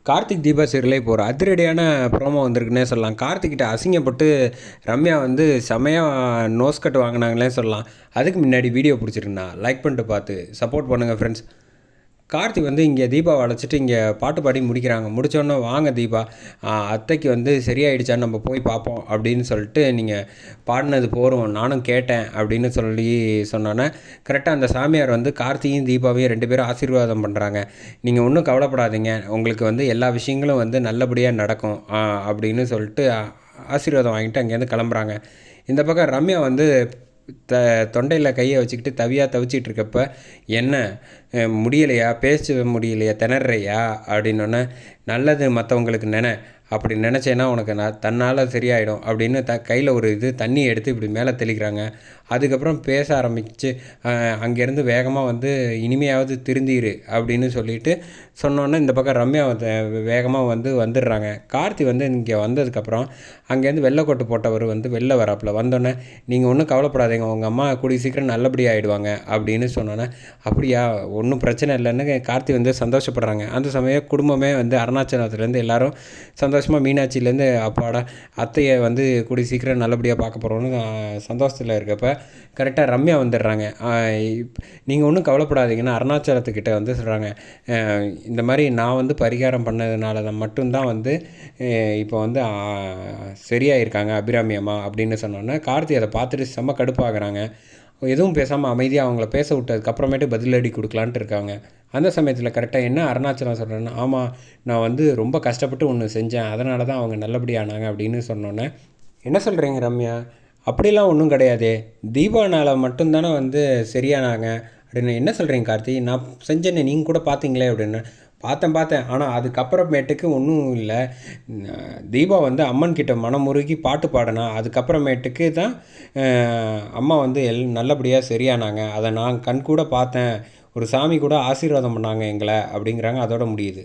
கார்த்திக் தீபா சீரியலே இப்போ ஒரு அதிரடியான ப்ரோமோ வந்திருக்குன்னே சொல்லலாம். கார்த்திக்கிட்ட அசிங்கப்பட்டு ரம்யா வந்து செமையாக நோஸ் கட் வாங்கினாங்களே சொல்லலாம். அதுக்கு முன்னாடி வீடியோ பிடிச்சிருந்தா லைக் பண்ணிட்டு பார்த்து சப்போர்ட் பண்ணுங்கள் ஃப்ரெண்ட்ஸ். கார்த்திக் வந்து இங்கே தீபாவை அழைச்சிட்டு இங்கே பாட்டு பாடி முடிக்கிறாங்க. முடித்தோடனே வாங்க தீபா, அத்தைக்கு வந்து சரியாயிடுச்சான்னு நம்ம போய் பார்ப்போம் அப்படின்னு சொல்லிட்டு நீங்கள் பாடினது போகிறோம், நானும் கேட்டேன் அப்படின்னு சொல்லி சொன்னோன்னே கரெக்டாக அந்த சாமியார் வந்து கார்த்திகையும் தீபாவையும் 2 பேரும் ஆசீர்வாதம் பண்ணுறாங்க. நீங்கள் ஒன்றும் கவலைப்படாதீங்க, உங்களுக்கு வந்து எல்லா விஷயங்களும் வந்து நல்லபடியாக நடக்கும் அப்படின்னு சொல்லிட்டு ஆசீர்வாதம் வாங்கிட்டு அங்கேருந்து கிளம்புறாங்க. இந்த பக்கம் ரம்யா வந்து தொண்டையில் கையை வச்சுக்கிட்டு தவிச்சிட்டு இருக்கப்ப, என்ன முடியலையா, பேச முடியலையா, திணறியா அப்படின்னோடனே, நல்லது மற்றவங்களுக்கு அப்படி நினச்சேன்னா உனக்கு தன்னால் சரியாயிடும் அப்படின்னு கையில் ஒரு தண்ணி எடுத்து இப்படி மேலே தெளிக்கிறாங்க. அதுக்கப்புறம் பேச ஆரம்பித்து அங்கேருந்து வேகமாக வந்து இனிமையாவது திருந்திரு அப்படின்னு சொல்லிட்டு சொன்னோன்னே இந்த பக்கம் ரம்யா வேகமாக வந்துடுறாங்க. கார்த்தி வந்து இங்கே வந்ததுக்கப்புறம் அங்கேருந்து வெள்ளைக்கோட்டு போட்டவர் வந்து வெளில வராப்பில். வந்தோடனே நீங்கள் ஒன்றும் கவலைப்படாதீங்க, உங்கள் அம்மா கூடிய சீக்கிரம் நல்லபடியாக ஆகிடுவாங்க அப்படின்னு சொன்னோன்னே, அப்படியா, ஒன்றும் பிரச்சனை இல்லைன்னு கார்த்தி வந்து சந்தோஷப்படுறாங்க. அந்த சமயம் குடும்பமே வந்து அருணாச்சலத்துலேருந்து எல்லோரும் சந்தோஷமாக மீனாட்சியிலேருந்து அப்பாடா அத்தையை வந்து கூடிய சீக்கிரம் நல்லபடியாக பார்க்க போகிறோன்னு சந்தோஷத்தில் இருக்கப்போ கரெக்டாக ரம்யா வந்துடுறாங்க. நீங்கள் ஒன்றும் கவலைப்படாதீங்கன்னா அருணாச்சலத்துக்கிட்ட வந்து சொல்கிறாங்க, இந்த மாதிரி நான் வந்து பரிகாரம் பண்ணதுனால தான் மட்டும்தான் வந்து இப்போ வந்து சரியாக இருக்காங்க அபிராமி அம்மா அப்படின்னு சொன்னோன்னே கார்த்தி அதை பார்த்துட்டு செம்ம கடுப்பாகிறாங்க. எதுவும் பேசாமல் அமைதியாக அவங்கள பேச விட்டதுக்கப்புறமேட்டு பதிலடி கொடுக்கலான்ட்டு இருக்காங்க. அந்த சமயத்தில் கரெக்டாக என்ன அருணாச்சலம் சொல்கிறேன்னா, ஆமாம், நான் வந்து ரொம்ப கஷ்டப்பட்டு ஒன்று செஞ்சேன், அதனால தான் அவங்க நல்லபடியானாங்க அப்படின்னு சொன்னோன்னே, என்ன சொல்கிறீங்க ரம்யா, அப்படிலாம் ஒன்றும் கிடையாதே, தீபாவளினால் மட்டும்தானே வந்து சரியானாங்க அப்படின்னு. என்ன சொல்கிறீங்க கார்த்தி, நான் செஞ்சேன்னு நீங்கள் கூட பார்த்தீங்களே அப்படின்னு. பார்த்தேன், ஆனால் அதுக்கப்புறமேட்டுக்கு ஒன்றும் இல்லை, தீபா வந்து அம்மன் கிட்ட மனமுருகி பாட்டு பாடினா, அதுக்கப்புறமேட்டுக்கு தான் அம்மா வந்து நல்லபடியாக சரியானாங்க, அதை நான் கண் கூட பார்த்தேன், ஒரு சாமி கூட ஆசீர்வாதம் பண்ணாங்க எங்களை அப்படிங்கிறாங்க. அதோட முடியுது.